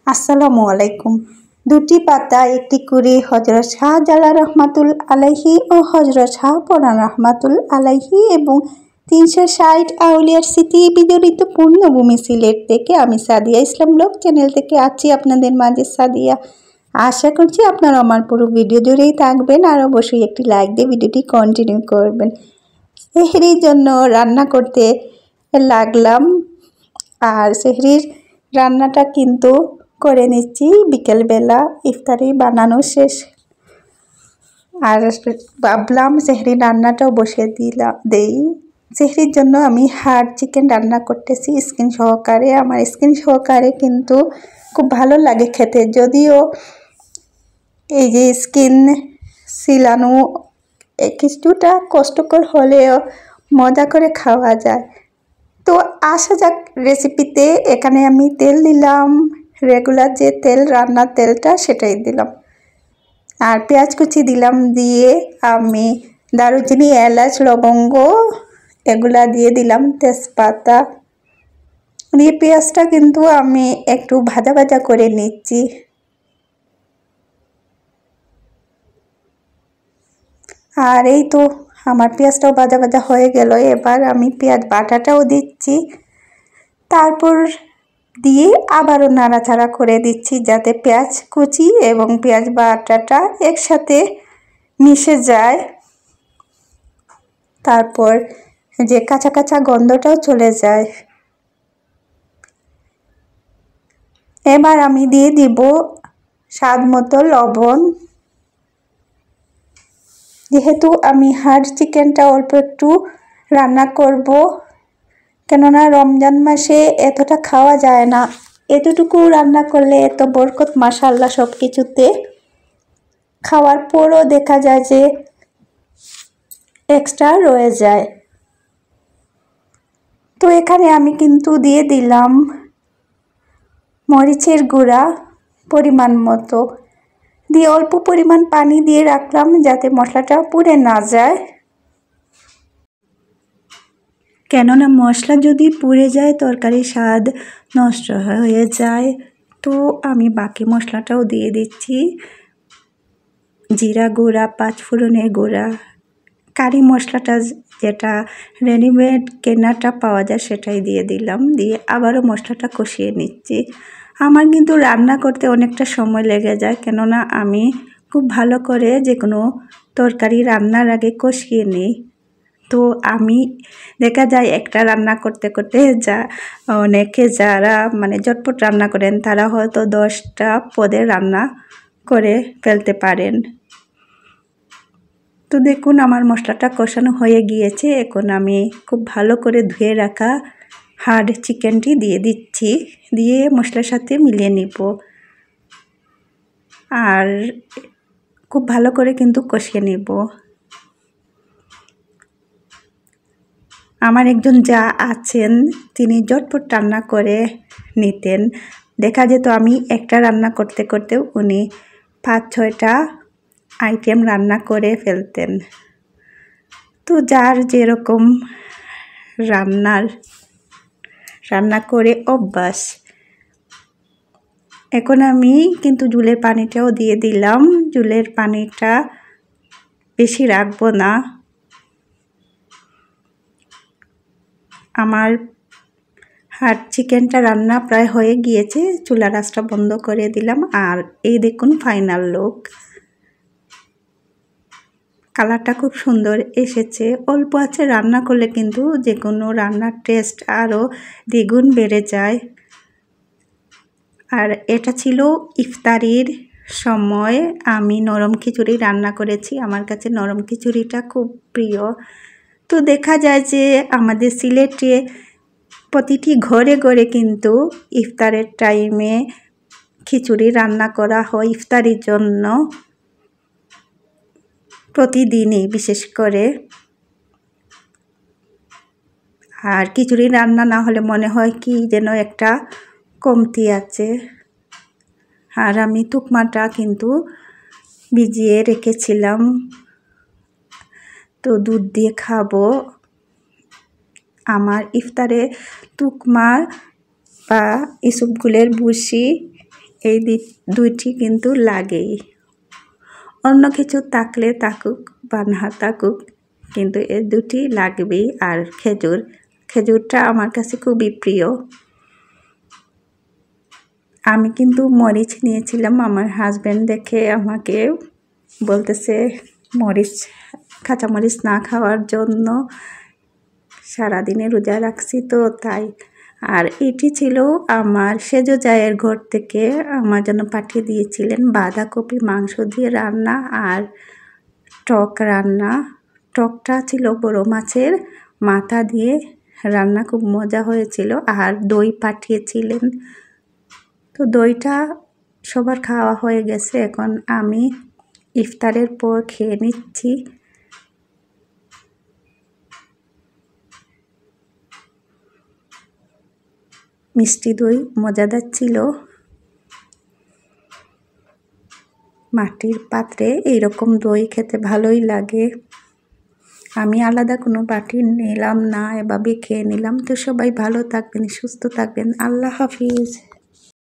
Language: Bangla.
আসসালামু আলাইকুম। দুটি পাতা একটি করে হযরত শাহজালাল রহমাতুল আলাইহি ও হযরত শাহপরাণ রহমাতুল আলাইহি এবং 360 আউলিয়ার স্মৃতি বিজড়িত পূর্ণভূমি সিলেট থেকে আমি সাদিয়া ইসলাম ব্লগ চ্যানেল থেকে আছি আপনাদের মাঝে সাদিয়া। আশা করছি আপনারা আমার পুরো ভিডিও জুড়েই থাকবেন আর অবশ্যই একটি লাইক দিয়ে ভিডিওটি কন্টিনিউ করবেন। সেহরির জন্য রান্না করতে লাগলাম আর সেহরির রান্নাটা কিন্তু করে নিচ্ছি বিকেলবেলা, ইফতারি বানানো শেষ আর ভাবলাম সেহরি রান্নাটাও বসিয়ে দেই। সেহরির জন্য আমি হাড় চিকেন রান্না করতেছি স্কিন সহকারে। আমার স্কিন সহকারে কিন্তু খুব ভালো লাগে খেতে, যদিও এই যে স্কিন সিলানো কিছুটা কষ্টকর হলেও মজা করে খাওয়া যায়। তো আসা যাক রেসিপিতে। এখানে আমি তেল দিলাম, রেগুলার যে তেল, রান্নার তেলটা সেটাই দিলাম, আর পেঁয়াজ কুচি দিলাম। দিয়ে আমি দারুচিনি, এলাচ, লবঙ্গ এগুলা দিয়ে দিলাম, তেজপাতা দিয়ে পেঁয়াজটা কিন্তু আমি একটু ভাজা ভাজা করে নিচ্ছি। আর এই তো আমার পেঁয়াজটাও ভাজা ভাজা হয়ে গেল। এবার আমি পেঁয়াজ বাটাটাও দিচ্ছি, তারপর দিয়ে আবারও নাড়াচাড়া করে দিচ্ছি যাতে পেঁয়াজ কুচি এবং পেঁয়াজ বাটাটা একসাথে মিশে যায়, তারপর যে কাঁচা কাঁচা গন্ধটাও চলে যায়। এবার আমি দিয়ে দিব স্বাদ মতো লবণ। যেহেতু আমি হাড় চিকেনটা অল্প একটু রান্না করব, কেননা রমজান মাসে এতটা খাওয়া যায় না, এতটুকু রান্না করলে এত বরকত মাশাআল্লাহ সব কিছুতে। খাওয়ার পরও দেখা যায় যে এক্সট্রা রয়ে যায়। তো এখানে আমি কিন্তু দিয়ে দিলাম মরিচের গুঁড়া পরিমাণ মতো, দিয়ে অল্প পরিমাণ পানি দিয়ে রাখলাম যাতে মশলাটা পুড়ে না যায়, কেননা মশলা যদি পুড়ে যায় তরকারির স্বাদ নষ্ট হয়ে যায়। তো আমি বাকি মশলাটাও দিয়ে দিচ্ছি, জিরা গুঁড়া, পাঁচফোড়নের গুঁড়া, কারি মশলাটা যেটা রেডিমেড কেনাটা পাওয়া যায় সেটাই দিয়ে দিলাম। দিয়ে আবারও মশলাটা কষিয়ে নিচ্ছি। আমার কিন্তু রান্না করতে অনেকটা সময় লেগে যায়, কেননা আমি খুব ভালো করে যে কোনো তরকারি রান্নার আগে কষিয়ে নিই। তো আমি দেখা যায় একটা রান্না করতে করতে অনেকে যারা ঝটপট রান্না করেন তারা হয়তো 10টা পদের রান্না করে ফেলতে পারেন। তো দেখুন আমার মশলাটা কষানো হয়ে গিয়েছে। এখন আমি খুব ভালো করে ধুয়ে রাখা হাড় চিকেনটি দিয়ে দিচ্ছি, দিয়ে মশলার সাথে মিলিয়ে নিব আর খুব ভালো করে কিন্তু কষিয়ে নিব। আমার একজন যা আছেন তিনি ঝটপট রান্না করে নিতেন। দেখা যেত আমি একটা রান্না করতে করতেও উনি 5-6টা আইটেম রান্না করে ফেলতেন। তো যার যেরকম রান্না করে অভ্যাস। এখন আমি কিন্তু ঝুলের পানিটাও দিয়ে দিলাম। ঝুলের পানিটা বেশি রাখবো না। আমার হাড় চিকেনটা রান্না প্রায় হয়ে গিয়েছে, চুলার আঁচটা বন্ধ করে দিলাম। আর এই দেখুন ফাইনাল লুক, কালারটা খুব সুন্দর এসেছে। অল্প আছে রান্না করলে কিন্তু যে কোনো রান্নার টেস্ট আরও দ্বিগুণ বেড়ে যায়। আর এটা ছিল ইফতারির সময় আমি নরম খিচুড়ি রান্না করেছি। আমার কাছে নরম খিচুড়িটা খুব প্রিয়। তো দেখা যায় যে আমাদের সিলেটে প্রতিটি ঘরে ঘরে কিন্তু ইফতারের টাইমে খিচুড়ি রান্না করা হয় ইফতারির জন্য, প্রতিদিনই বিশেষ করে। আর খিচুড়ি রান্না না হলে মনে হয় কি যেন একটা কমতি আছে। আর আমি তুকমাটা কিন্তু ভিজিয়ে রেখেছিলাম, তো দুধ দিয়ে খাবো। আমার ইফতারে তুকমা বা ইসবগুলের ভুসি এই দুইটি কিন্তু লাগেই, অন্য কিছু থাকলে থাকুক বা না থাকুক, কিন্তু এই দুটি লাগবেই। আর খেজুরটা আমার কাছে খুবই প্রিয়। আমি কিন্তু মরিচ নিয়েছিলাম, আমার হাজব্যান্ড দেখে আমাকে বলতেছে কাঁচামরিচ না খাওয়ার জন্য, সারাদিনে রোজা রাখছি তো তাই। আর এটি ছিল আমার সেজো জায়ের ঘর থেকে আমার জন্য পাঠিয়ে দিয়েছিলেন বাঁধাকপি মাংস দিয়ে রান্না আর টক রান্না। টকটা ছিল বড় মাছের মাথা দিয়ে রান্না, খুব মজা হয়েছিল। আর দই পাঠিয়েছিলেন। তো দইটা সবার খাওয়া হয়ে গেছে, এখন আমি ইফতারের পর খেয়ে নিচ্ছি। মিষ্টি দই মজাদার ছিল। মাটির পাত্রে এইরকম দই খেতে ভালোই লাগে। আমি আলাদা কোনো বাটি নিলাম না, এভাবে খেয়ে নিলাম। তো সবাই ভালো থাকবেন, সুস্থ থাকবেন। আল্লাহ হাফিজ।